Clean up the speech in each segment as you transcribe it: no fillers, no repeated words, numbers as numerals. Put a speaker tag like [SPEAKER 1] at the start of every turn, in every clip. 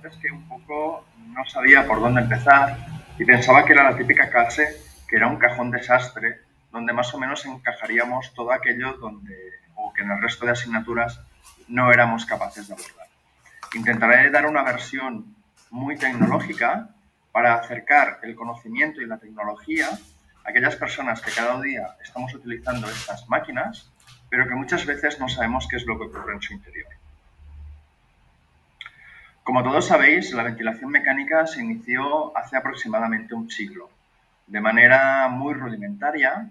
[SPEAKER 1] es que un poco no sabía por dónde empezar y pensaba que era la típica clase que era un cajón desastre donde más o menos encajaríamos todo aquello donde o que en el resto de asignaturas no éramos capaces de abordar. Intentaré dar una versión muy tecnológica para acercar el conocimiento y la tecnología a aquellas personas que cada día estamos utilizando estas máquinas, pero que muchas veces no sabemos qué es lo que ocurre en su interior. Como todos sabéis, la ventilación mecánica se inició hace aproximadamente un siglo, de manera muy rudimentaria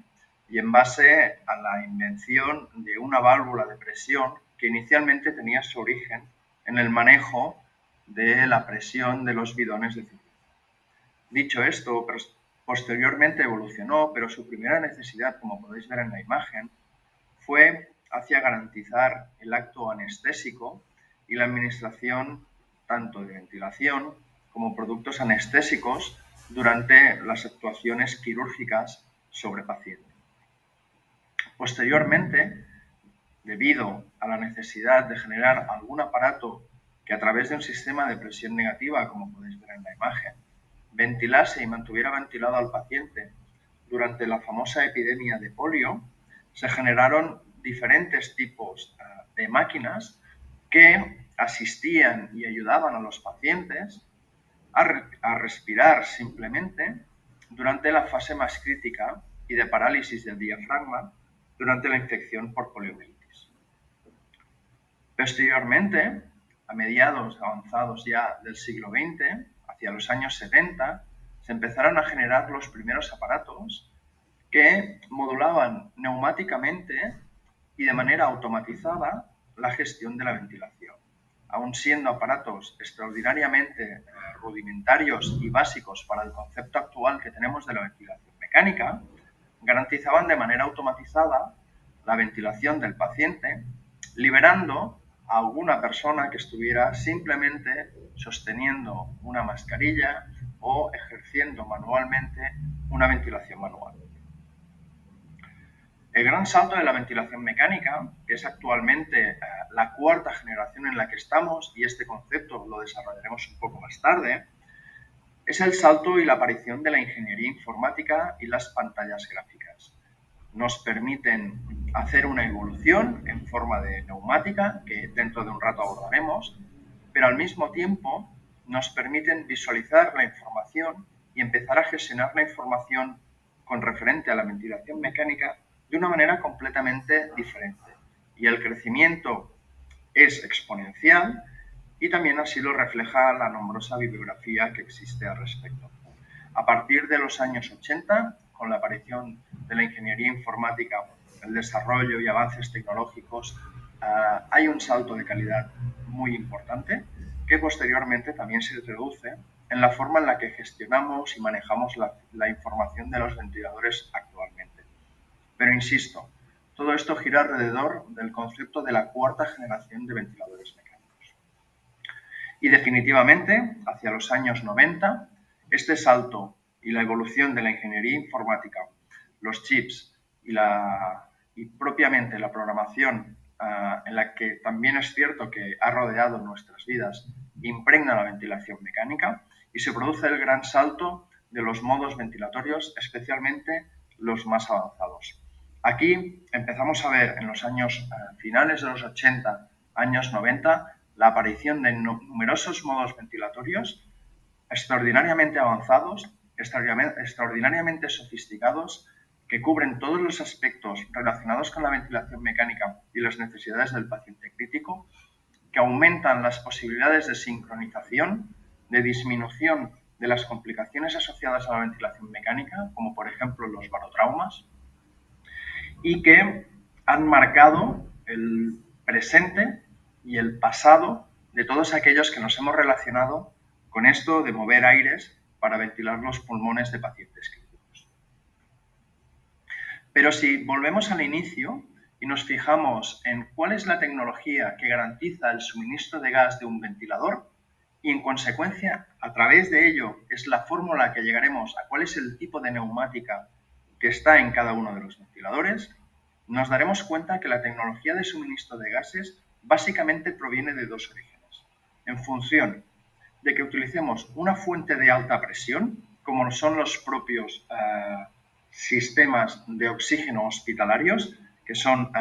[SPEAKER 1] y en base a la invención de una válvula de presión que inicialmente tenía su origen en el manejo de la presión de los bidones de cerveza. Dicho esto, posteriormente evolucionó, pero su primera necesidad, como podéis ver en la imagen, fue hacia garantizar el acto anestésico y la administración tanto de ventilación como productos anestésicos durante las actuaciones quirúrgicas sobre pacientes. Posteriormente, debido a la necesidad de generar algún aparato que a través de un sistema de presión negativa, como podéis ver en la imagen, ventilase y mantuviera ventilado al paciente durante la famosa epidemia de polio, se generaron diferentes tipos de máquinas que asistían y ayudaban a los pacientes a respirar simplemente durante la fase más crítica y de parálisis del diafragma durante la infección por poliomielitis. Posteriormente, a mediados avanzados ya del siglo XX, hacia los años 70, se empezaron a generar los primeros aparatos que modulaban neumáticamente y de manera automatizada la gestión de la ventilación. Aun siendo aparatos extraordinariamente rudimentarios y básicos para el concepto actual que tenemos de la ventilación mecánica, garantizaban de manera automatizada la ventilación del paciente, liberando a alguna persona que estuviera simplemente sosteniendo una mascarilla o ejerciendo manualmente una ventilación manual. El gran salto de la ventilación mecánica, que es actualmente la cuarta generación en la que estamos, y este concepto lo desarrollaremos un poco más tarde, es el salto y la aparición de la ingeniería informática y las pantallas gráficas. Nos permiten hacer una evolución en forma de neumática, que dentro de un rato abordaremos, pero al mismo tiempo nos permiten visualizar la información y empezar a gestionar la información con referente a la ventilación mecánica de una manera completamente diferente. Y el crecimiento es exponencial y también así lo refleja la nombrosa bibliografía que existe al respecto. A partir de los años 80, con la aparición de la ingeniería informática, el desarrollo y avances tecnológicos, hay un salto de calidad muy importante que posteriormente también se traduce en la forma en la que gestionamos y manejamos la información de los ventiladores actualmente. Pero insisto, todo esto gira alrededor del concepto de la cuarta generación de ventiladores mecánicos. Y definitivamente, hacia los años 90, este salto y la evolución de la ingeniería informática, los chips y propiamente la programación en la que también es cierto que ha rodeado nuestras vidas, impregna la ventilación mecánica y se produce el gran salto de los modos ventilatorios, especialmente los más avanzados. Aquí empezamos a ver en los años finales de los 80, años 90, la aparición de numerosos modos ventilatorios extraordinariamente avanzados, extraordinariamente sofisticados, que cubren todos los aspectos relacionados con la ventilación mecánica y las necesidades del paciente crítico, que aumentan las posibilidades de sincronización, de disminución de las complicaciones asociadas a la ventilación mecánica, como por ejemplo los barotraumas, y que han marcado el presente y el pasado de todos aquellos que nos hemos relacionado con esto de mover aires para ventilar los pulmones de pacientes críticos. Pero si volvemos al inicio y nos fijamos en cuál es la tecnología que garantiza el suministro de gas de un ventilador, y en consecuencia, a través de ello, es la fórmula a que llegaremos a cuál es el tipo de neumática que está en cada uno de los ventiladores, nos daremos cuenta que la tecnología de suministro de gases básicamente proviene de dos orígenes. En función de que utilicemos una fuente de alta presión, como son los propios sistemas de oxígeno hospitalarios, que son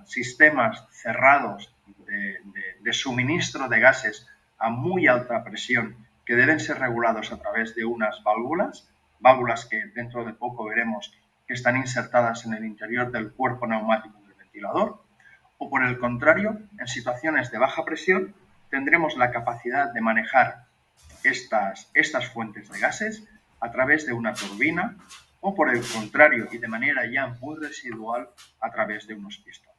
[SPEAKER 1] sistemas cerrados de suministro de gases a muy alta presión que deben ser regulados a través de unas válvulas que dentro de poco veremos que están insertadas en el interior del cuerpo neumático del ventilador, o por el contrario, en situaciones de baja presión tendremos la capacidad de manejar estas fuentes de gases a través de una turbina o por el contrario y de manera ya muy residual a través de unos pistones.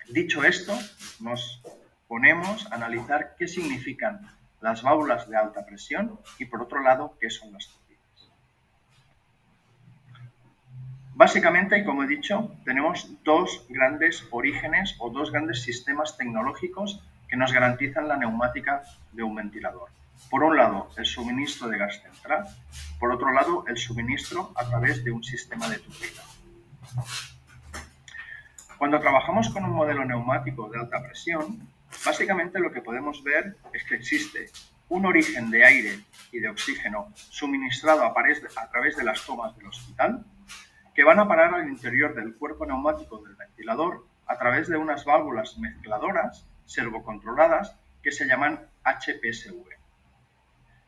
[SPEAKER 1] Dicho esto, nos ponemos a analizar qué significan las válvulas de alta presión y por otro lado, qué son las turbinas. Básicamente, y como he dicho, tenemos dos grandes orígenes o dos grandes sistemas tecnológicos que nos garantizan la neumática de un ventilador. Por un lado, el suministro de gas central, por otro lado, el suministro a través de un sistema de turbina. Cuando trabajamos con un modelo neumático de alta presión, básicamente lo que podemos ver es que existe un origen de aire y de oxígeno suministrado a través de las tomas del hospital, que van a parar al interior del cuerpo neumático del ventilador a través de unas válvulas mezcladoras servocontroladas que se llaman HPSV.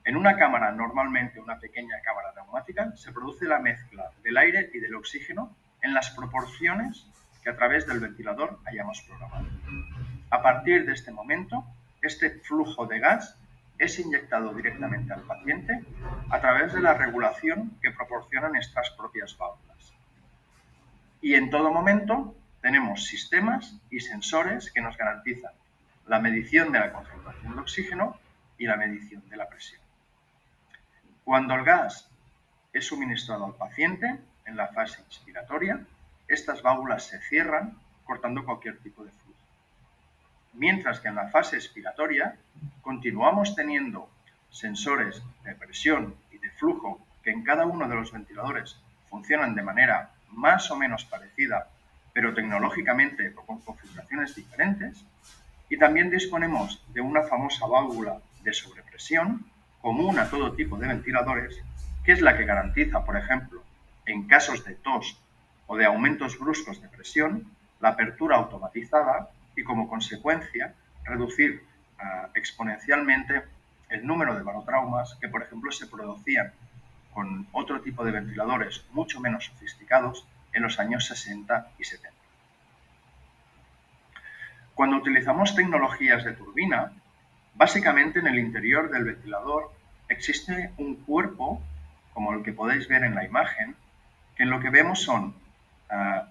[SPEAKER 1] En una cámara, normalmente una pequeña cámara neumática, se produce la mezcla del aire y del oxígeno en las proporciones que a través del ventilador hayamos programado. A partir de este momento, este flujo de gas es inyectado directamente al paciente a través de la regulación que proporcionan estas propias válvulas. Y en todo momento tenemos sistemas y sensores que nos garantizan la medición de la concentración de oxígeno y la medición de la presión. Cuando el gas es suministrado al paciente en la fase inspiratoria, estas válvulas se cierran cortando cualquier tipo de flujo. Mientras que en la fase expiratoria continuamos teniendo sensores de presión y de flujo que en cada uno de los ventiladores funcionan de manera más o menos parecida, pero tecnológicamente o con configuraciones diferentes, y también disponemos de una famosa válvula de sobrepresión común a todo tipo de ventiladores, que es la que garantiza, por ejemplo, en casos de tos o de aumentos bruscos de presión, la apertura automatizada y como consecuencia reducir exponencialmente el número de barotraumas que, por ejemplo, se producían con otro tipo de ventiladores mucho menos sofisticados en los años 60 y 70. Cuando utilizamos tecnologías de turbina, básicamente en el interior del ventilador existe un cuerpo, como el que podéis ver en la imagen, que en lo que vemos son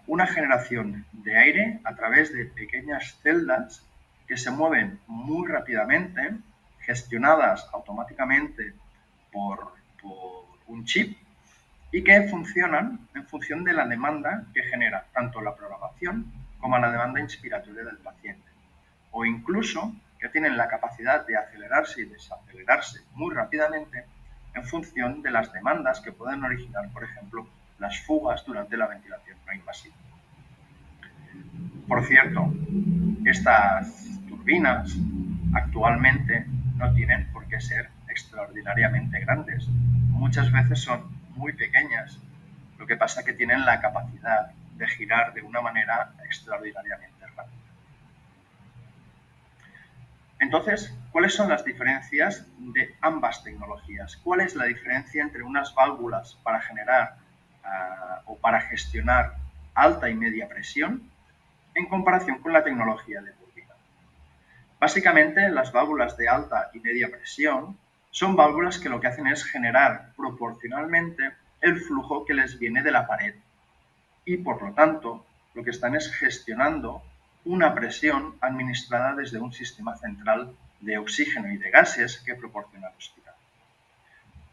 [SPEAKER 1] una generación de aire a través de pequeñas celdas que se mueven muy rápidamente, gestionadas automáticamente por un chip y que funcionan en función de la demanda que genera tanto la programación como la demanda inspiratoria del paciente. O incluso que tienen la capacidad de acelerarse y desacelerarse muy rápidamente en función de las demandas que pueden originar, por ejemplo, las fugas durante la ventilación no invasiva. Por cierto, estas turbinas actualmente no tienen por qué ser extraordinariamente grandes. Muchas veces son muy pequeñas, lo que pasa es que tienen la capacidad de girar de una manera extraordinariamente rápida. Entonces, ¿cuáles son las diferencias de ambas tecnologías? ¿Cuál es la diferencia entre unas válvulas para generar o para gestionar alta y media presión en comparación con la tecnología de turbina? Básicamente, las válvulas de alta y media presión son válvulas que lo que hacen es generar proporcionalmente el flujo que les viene de la pared y, por lo tanto, lo que están es gestionando una presión administrada desde un sistema central de oxígeno y de gases que proporciona el hospital.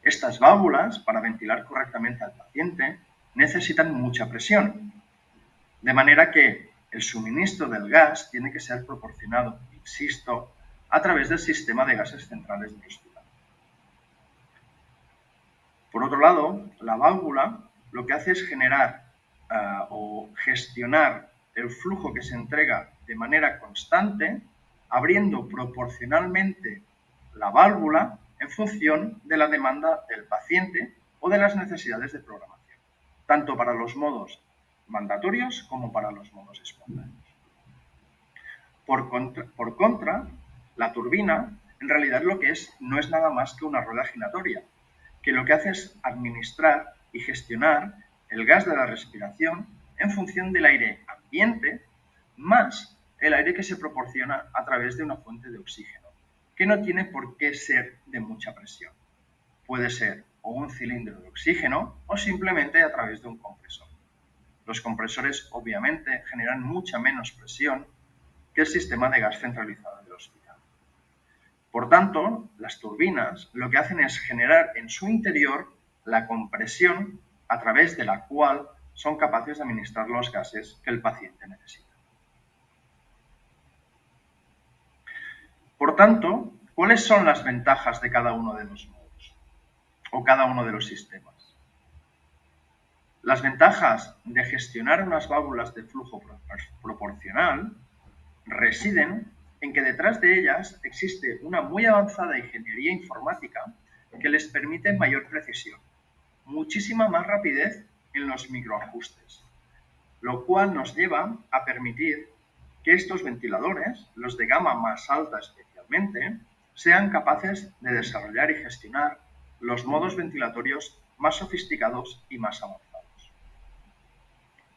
[SPEAKER 1] Estas válvulas, para ventilar correctamente al paciente, necesitan mucha presión, de manera que el suministro del gas tiene que ser proporcionado, insisto, a través del sistema de gases centrales del hospital. Por otro lado, la válvula lo que hace es generar o gestionar el flujo que se entrega de manera constante, abriendo proporcionalmente la válvula en función de la demanda del paciente o de las necesidades de programación, tanto para los modos mandatorios como para los modos espontáneos. Por contra, la turbina en realidad lo que es no es nada más que una rueda giratoria, que lo que hace es administrar y gestionar el gas de la respiración en función del aire ambiente más el aire que se proporciona a través de una fuente de oxígeno, que no tiene por qué ser de mucha presión. Puede ser o un cilindro de oxígeno o simplemente a través de un compresor. Los compresores obviamente generan mucha menos presión que el sistema de gas centralizado del hospital. Por tanto, las turbinas lo que hacen es generar en su interior la compresión a través de la cual son capaces de administrar los gases que el paciente necesita. Por tanto, ¿cuáles son las ventajas de cada uno de los modos o cada uno de los sistemas? Las ventajas de gestionar unas válvulas de flujo proporcional residen en que detrás de ellas existe una muy avanzada ingeniería informática que les permite mayor precisión, muchísima más rapidez en los microajustes, lo cual nos lleva a permitir que estos ventiladores, los de gama más alta especialmente, sean capaces de desarrollar y gestionar los modos ventilatorios más sofisticados y más avanzados.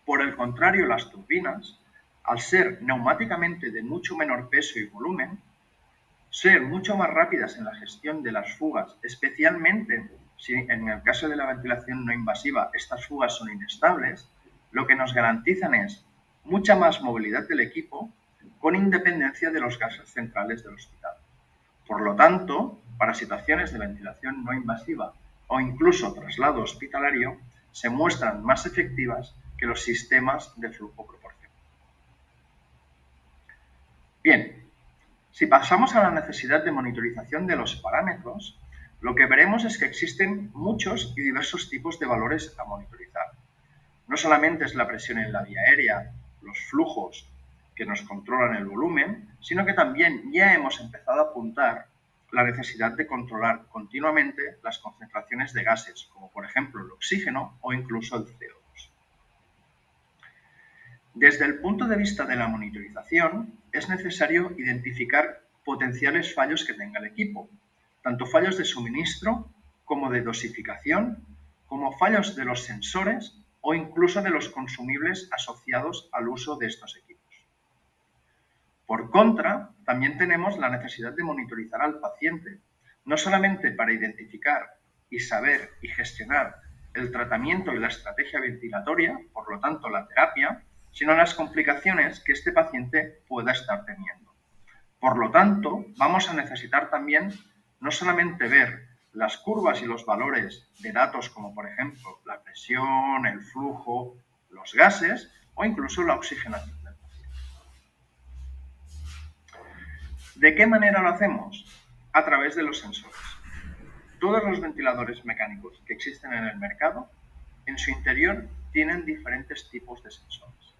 [SPEAKER 1] Por el contrario, las turbinas, al ser neumáticamente de mucho menor peso y volumen, ser mucho más rápidas en la gestión de las fugas, especialmente si en el caso de la ventilación no invasiva estas fugas son inestables, lo que nos garantizan es mucha más movilidad del equipo con independencia de los gases centrales del hospital. Por lo tanto, para situaciones de ventilación no invasiva o incluso traslado hospitalario, se muestran más efectivas que los sistemas de flujo proporcional. Bien, si pasamos a la necesidad de monitorización de los parámetros, lo que veremos es que existen muchos y diversos tipos de valores a monitorizar. No solamente es la presión en la vía aérea, los flujos que nos controlan el volumen, sino que también ya hemos empezado a apuntar la necesidad de controlar continuamente las concentraciones de gases, como por ejemplo el oxígeno o incluso el CO2. Desde el punto de vista de la monitorización, es necesario identificar potenciales fallos que tenga el equipo, tanto fallos de suministro como de dosificación, como fallos de los sensores o incluso de los consumibles asociados al uso de estos equipos. Por contra, también tenemos la necesidad de monitorizar al paciente, no solamente para identificar y saber y gestionar el tratamiento y la estrategia ventilatoria, por lo tanto la terapia, sino las complicaciones que este paciente pueda estar teniendo. Por lo tanto, vamos a necesitar también no solamente ver las curvas y los valores de datos como por ejemplo la presión, el flujo, los gases o incluso la oxigenación del paciente. ¿De qué manera lo hacemos? A través de los sensores. Todos los ventiladores mecánicos que existen en el mercado, en su interior tienen diferentes tipos de sensores.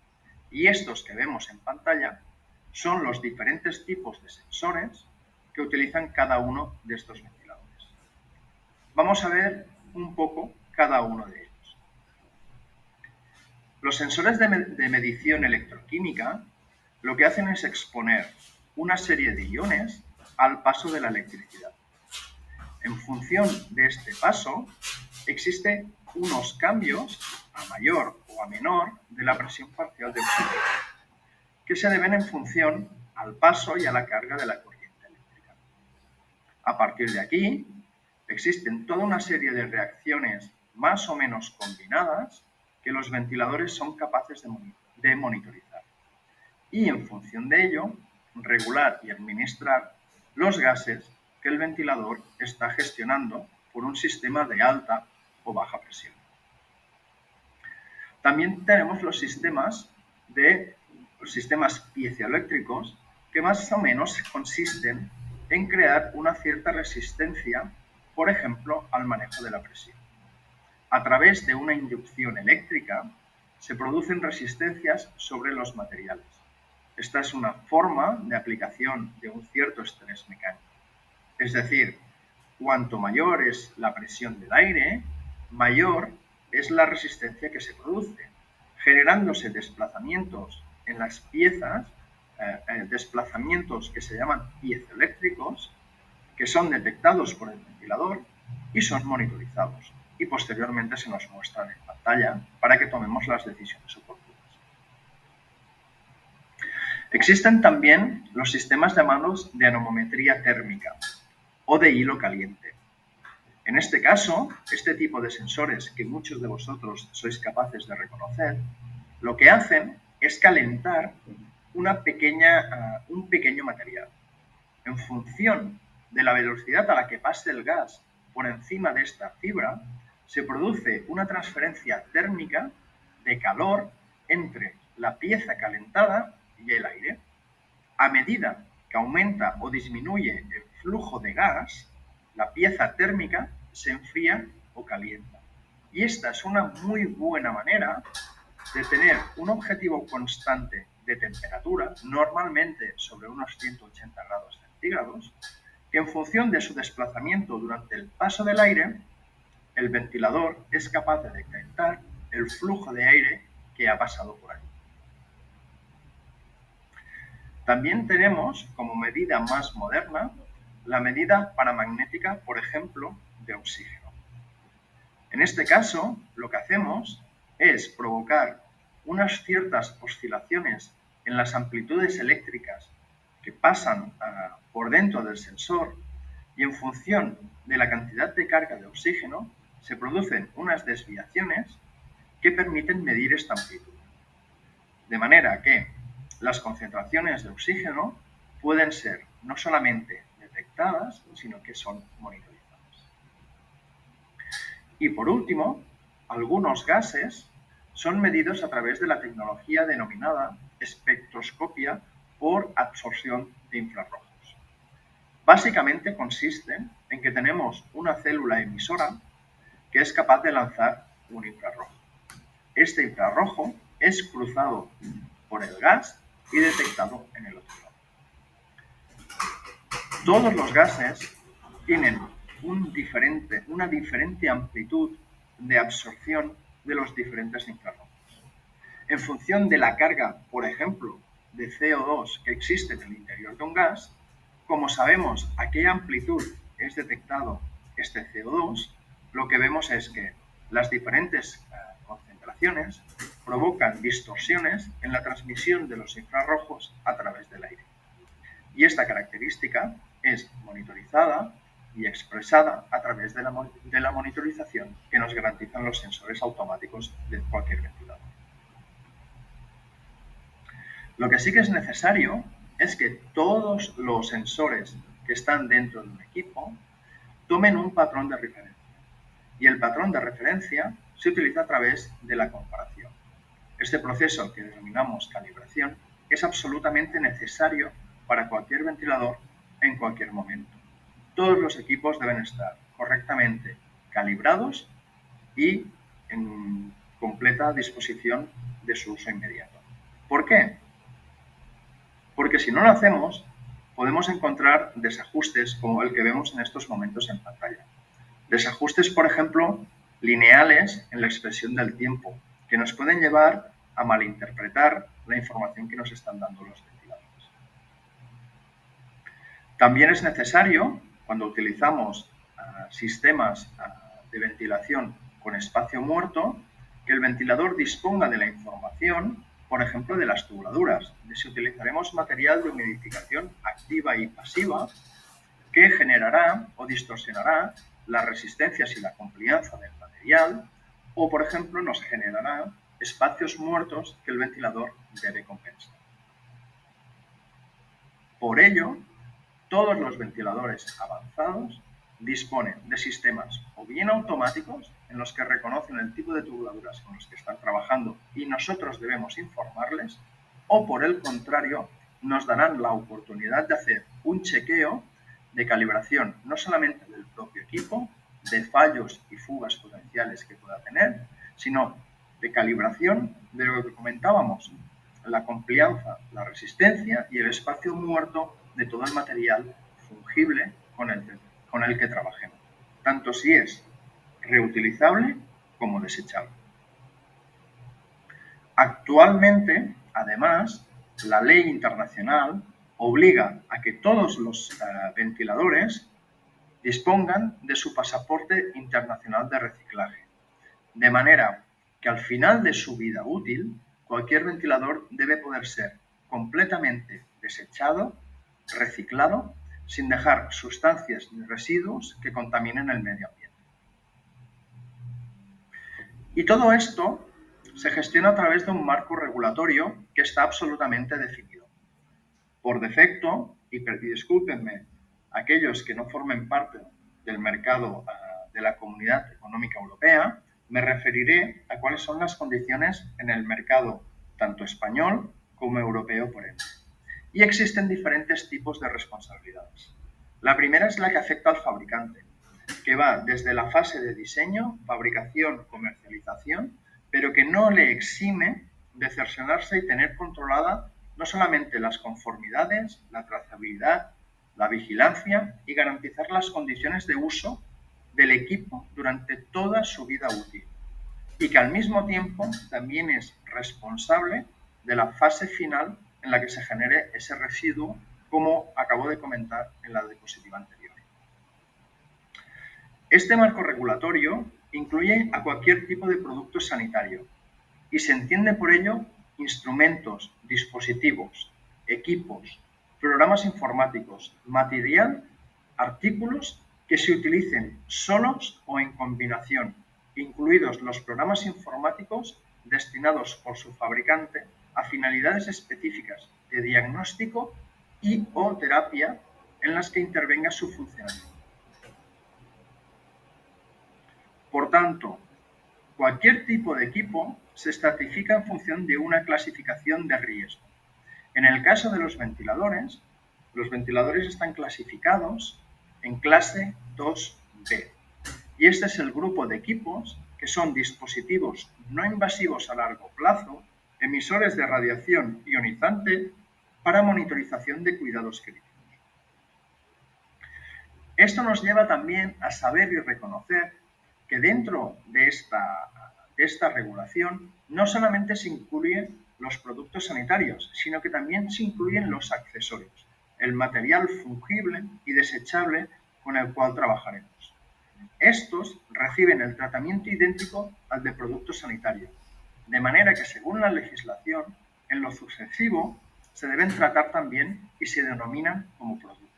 [SPEAKER 1] Y estos que vemos en pantalla son los diferentes tipos de sensores que utilizan cada uno de estos ventiladores. Vamos a ver un poco cada uno de ellos. Los sensores de medición electroquímica lo que hacen es exponer una serie de iones al paso de la electricidad. En función de este paso, existen unos cambios a mayor o a menor de la presión parcial de oxígeno, que se deben en función al paso y a la carga de la corriente eléctrica. A partir de aquí, existen toda una serie de reacciones más o menos combinadas que los ventiladores son capaces de monitorizar. Y en función de ello, regular y administrar los gases que el ventilador está gestionando por un sistema de alta o baja presión. También tenemos los sistemas piezoeléctricos que más o menos consisten en crear una cierta resistencia, por ejemplo, al manejo de la presión. A través de una inducción eléctrica se producen resistencias sobre los materiales. Esta es una forma de aplicación de un cierto estrés mecánico. Es decir, cuanto mayor es la presión del aire, mayor es la resistencia que se produce, generándose desplazamientos en las piezas, desplazamientos que se llaman piezoeléctricos, que son detectados por el ventilador y son monitorizados. Y posteriormente se nos muestran en pantalla para que tomemos las decisiones oportunas. Existen también los sistemas llamados de anemometría térmica o de hilo caliente. En este caso, este tipo de sensores que muchos de vosotros sois capaces de reconocer, lo que hacen es calentar un pequeño material. En función de la velocidad a la que pase el gas por encima de esta fibra, se produce una transferencia térmica de calor entre la pieza calentada y el aire. A medida que aumenta o disminuye el flujo de gas, la pieza térmica se enfría o calienta. Y esta es una muy buena manera de tener un objetivo constante de temperatura, normalmente sobre unos 180 grados centígrados, que en función de su desplazamiento durante el paso del aire, el ventilador es capaz de detectar el flujo de aire que ha pasado por ahí. También tenemos, como medida más moderna, la medida paramagnética, por ejemplo, de oxígeno. En este caso, lo que hacemos es provocar unas ciertas oscilaciones en las amplitudes eléctricas que pasan por dentro del sensor y en función de la cantidad de carga de oxígeno se producen unas desviaciones que permiten medir esta amplitud. De manera que las concentraciones de oxígeno pueden ser no solamente detectadas, sino que son monitorizadas. Y por último, algunos gases son medidos a través de la tecnología denominada espectroscopia por absorción de infrarrojos. Básicamente consiste en que tenemos una célula emisora que es capaz de lanzar un infrarrojo. Este infrarrojo es cruzado por el gas y detectado en el otro lado. Todos los gases tienen una diferente amplitud de absorción de los diferentes infrarrojos. En función de la carga, por ejemplo, de CO2 que existe en el interior de un gas, como sabemos a qué amplitud es detectado este CO2, lo que vemos es que las diferentes concentraciones provocan distorsiones en la transmisión de los infrarrojos a través del aire. Y esta característica es monitorizada y expresada a través de la monitorización que nos garantizan los sensores automáticos de cualquier ventilador. Lo que sí que es necesario es que todos los sensores que están dentro de un equipo tomen un patrón de referencia. Y el patrón de referencia se utiliza a través de la comparación. Este proceso que denominamos calibración es absolutamente necesario para cualquier ventilador en cualquier momento. Todos los equipos deben estar correctamente calibrados y en completa disposición de su uso inmediato. ¿Por qué? Porque si no lo hacemos, podemos encontrar desajustes como el que vemos en estos momentos en pantalla. Desajustes, por ejemplo, lineales en la expresión del tiempo, que nos pueden llevar a malinterpretar la información que nos están dando los ventiladores. También es necesario, cuando utilizamos sistemas de ventilación con espacio muerto, que el ventilador disponga de la información, por ejemplo, de las tubuladuras, de si utilizaremos material de humidificación activa y pasiva que generará o distorsionará las resistencias y la complianza del material, o, por ejemplo, nos generará espacios muertos que el ventilador debe compensar. Por ello, todos los ventiladores avanzados disponen de sistemas o bien automáticos en los que reconocen el tipo de tubuladuras con los que están trabajando y nosotros debemos informarles, o por el contrario, nos darán la oportunidad de hacer un chequeo de calibración no solamente del propio equipo, de fallos y fugas potenciales que pueda tener, sino de calibración de lo que comentábamos, la complianza, la resistencia y el espacio muerto de todo el material fungible con el que trabajemos, tanto si es reutilizable como desechable. Actualmente, además, la ley internacional obliga a que todos los ventiladores dispongan de su pasaporte internacional de reciclaje, de manera que al final de su vida útil, cualquier ventilador debe poder ser completamente desechado, reciclado, sin dejar sustancias ni residuos que contaminen el medio ambiente. Y todo esto se gestiona a través de un marco regulatorio que está absolutamente definido. Por defecto, y discúlpenme aquellos que no formen parte del mercado de la Comunidad Económica Europea, me referiré a cuáles son las condiciones en el mercado tanto español como europeo por ende. Y existen diferentes tipos de responsabilidades. La primera es la que afecta al fabricante, que va desde la fase de diseño, fabricación, comercialización, pero que no le exime de cerciorarse y tener controlada no solamente las conformidades, la trazabilidad, la vigilancia y garantizar las condiciones de uso del equipo durante toda su vida útil. Y que al mismo tiempo también es responsable de la fase final en la que se genere ese residuo, como acabo de comentar en la diapositiva anterior. Este marco regulatorio incluye a cualquier tipo de producto sanitario y se entiende por ello instrumentos, dispositivos, equipos, programas informáticos, material, artículos que se utilicen solos o en combinación, incluidos los programas informáticos destinados por su fabricante a finalidades específicas de diagnóstico y o terapia en las que intervenga su funcionamiento. Por tanto, cualquier tipo de equipo se estratifica en función de una clasificación de riesgo. En el caso de los ventiladores están clasificados en clase 2B. Y este es el grupo de equipos que son dispositivos no invasivos a largo plazo, emisores de radiación ionizante para monitorización de cuidados críticos. Esto nos lleva también a saber y reconocer que dentro de esta regulación no solamente se incluyen los productos sanitarios, sino que también se incluyen los accesorios, el material fungible y desechable con el cual trabajaremos. Estos reciben el tratamiento idéntico al de productos sanitarios, de manera que según la legislación, en lo sucesivo se deben tratar también y se denominan como productos.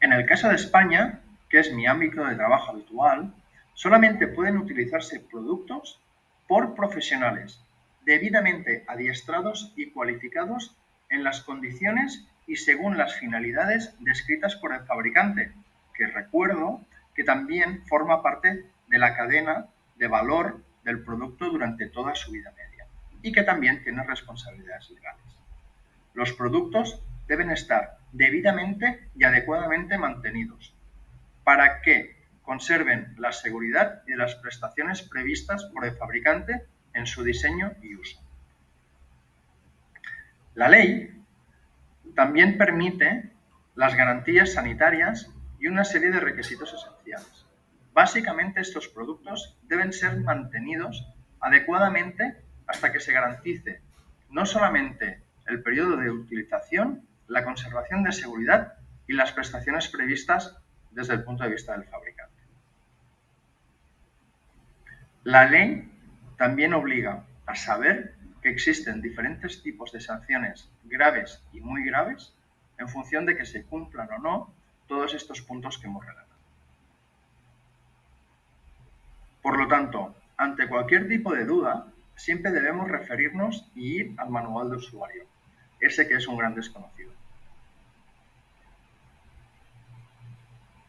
[SPEAKER 1] En el caso de España, que es mi ámbito de trabajo habitual, solamente pueden utilizarse productos por profesionales debidamente adiestrados y cualificados en las condiciones y según las finalidades descritas por el fabricante, que recuerdo que también forma parte de la cadena de valor del producto durante toda su vida media y que también tiene responsabilidades legales. Los productos deben estar debidamente y adecuadamente mantenidos para que conserven la seguridad y las prestaciones previstas por el fabricante en su diseño y uso. La ley también permite las garantías sanitarias y una serie de requisitos esenciales. Básicamente, estos productos deben ser mantenidos adecuadamente hasta que se garantice no solamente el periodo de utilización, la conservación de seguridad y las prestaciones previstas desde el punto de vista del fabricante. La ley también obliga a saber que existen diferentes tipos de sanciones graves y muy graves en función de que se cumplan o no todos estos puntos que hemos relatado. Por lo tanto, ante cualquier tipo de duda, siempre debemos referirnos y ir al manual de usuario, ese que es un gran desconocido.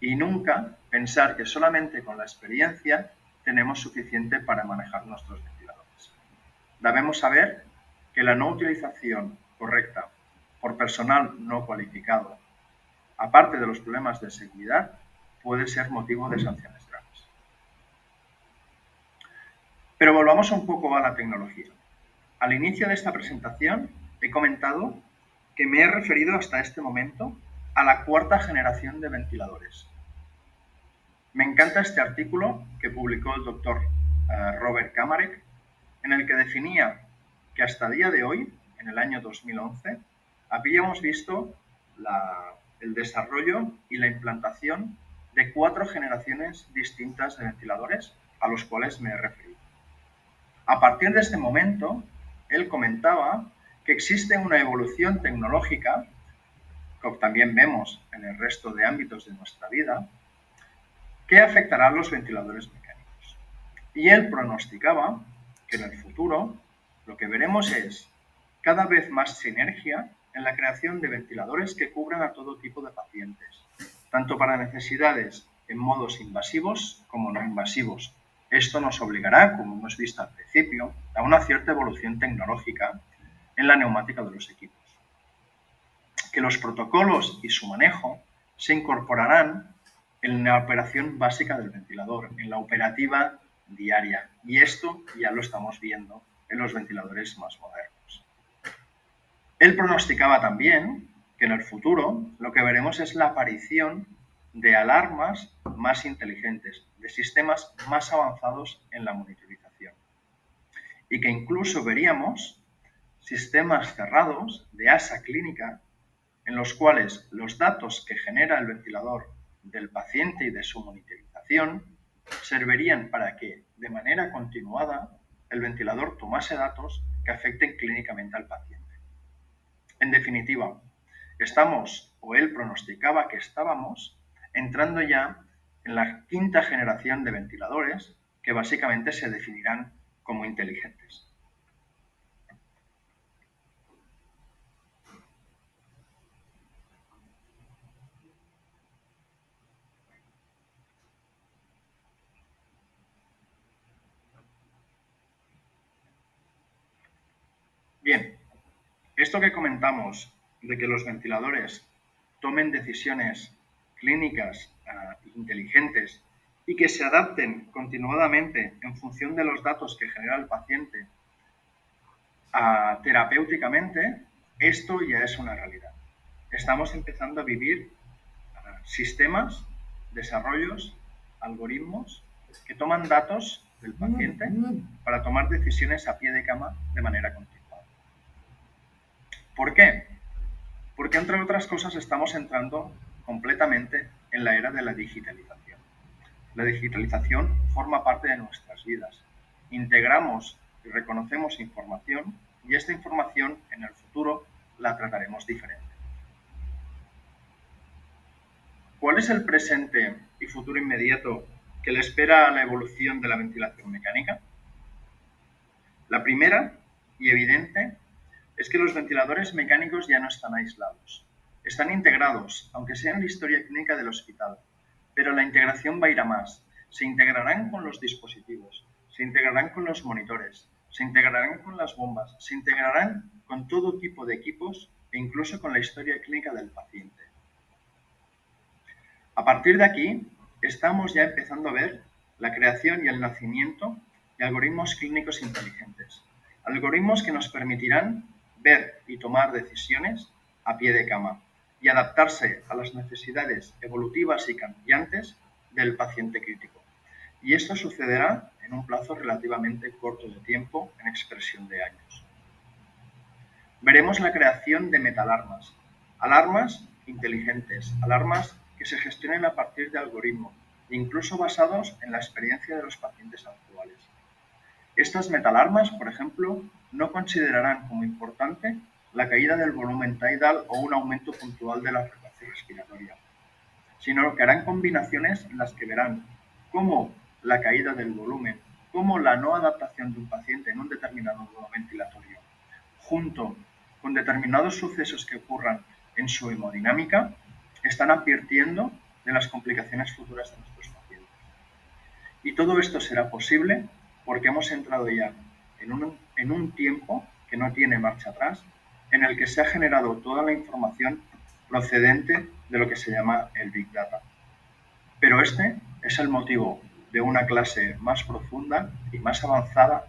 [SPEAKER 1] Y nunca pensar que solamente con la experiencia tenemos suficiente para manejar nuestros ventiladores. Debemos saber que la no utilización correcta por personal no cualificado, aparte de los problemas de seguridad, puede ser motivo de sanciones graves. Pero volvamos un poco a la tecnología. Al inicio de esta presentación he comentado que me he referido hasta este momento a la cuarta generación de ventiladores. Me encanta este artículo que publicó el doctor Robert Kamarek, en el que definía que hasta el día de hoy, en el año 2011, habíamos visto el desarrollo y la implantación de 4 generaciones distintas de ventiladores, a los cuales me he referido. A partir de este momento, él comentaba que existe una evolución tecnológica, que también vemos en el resto de ámbitos de nuestra vida, que afectará a los ventiladores mecánicos. Y él pronosticaba que en el futuro lo que veremos es cada vez más sinergia en la creación de ventiladores que cubran a todo tipo de pacientes, tanto para necesidades en modos invasivos como no invasivos. Esto nos obligará, como hemos visto al principio, a una cierta evolución tecnológica en la neumática de los equipos. Que los protocolos y su manejo se incorporarán en la operación básica del ventilador, en la operativa diaria. Y esto ya lo estamos viendo en los ventiladores más modernos. Él pronosticaba también que en el futuro lo que veremos es la aparición de alarmas más inteligentes, de sistemas más avanzados en la monitorización. Y que incluso veríamos sistemas cerrados de ASA clínica en los cuales los datos que genera el ventilador del paciente y de su monitorización servirían para que, de manera continuada, el ventilador tomase datos que afecten clínicamente al paciente. En definitiva, él pronosticaba que estábamos entrando ya en la quinta generación de ventiladores que básicamente se definirán como inteligentes. Bien, esto que comentamos de que los ventiladores tomen decisiones clínicas inteligentes y que se adapten continuadamente en función de los datos que genera el paciente terapéuticamente, esto ya es una realidad. Estamos empezando a vivir sistemas, desarrollos, algoritmos que toman datos del paciente para tomar decisiones a pie de cama de manera continuada. ¿Por qué? Porque, entre otras cosas, estamos entrando completamente en la era de la digitalización. La digitalización forma parte de nuestras vidas. Integramos y reconocemos información y esta información en el futuro la trataremos diferente. ¿Cuál es el presente y futuro inmediato que le espera a la evolución de la ventilación mecánica? La primera y evidente es que los ventiladores mecánicos ya no están aislados. Están integrados, aunque sea en la historia clínica del hospital, pero la integración va a ir a más. Se integrarán con los dispositivos, se integrarán con los monitores, se integrarán con las bombas, se integrarán con todo tipo de equipos e incluso con la historia clínica del paciente. A partir de aquí, estamos ya empezando a ver la creación y el nacimiento de algoritmos clínicos inteligentes. Algoritmos que nos permitirán ver y tomar decisiones a pie de cama y adaptarse a las necesidades evolutivas y cambiantes del paciente crítico. Y esto sucederá en un plazo relativamente corto de tiempo, en expresión de años. Veremos la creación de metalarmas, alarmas inteligentes, alarmas que se gestionen a partir de algoritmos, incluso basados en la experiencia de los pacientes actuales. Estas metalarmas, por ejemplo, no considerarán como importante la caída del volumen tidal o un aumento puntual de la frecuencia respiratoria, sino que harán combinaciones en las que verán cómo la caída del volumen, cómo la no adaptación de un paciente en un determinado modo ventilatorio, junto con determinados sucesos que ocurran en su hemodinámica, están advirtiendo de las complicaciones futuras de nuestros pacientes. Y todo esto será posible porque hemos entrado ya en un tiempo que no tiene marcha atrás, en el que se ha generado toda la información procedente de lo que se llama el Big Data. Pero este es el motivo de una clase más profunda y más avanzada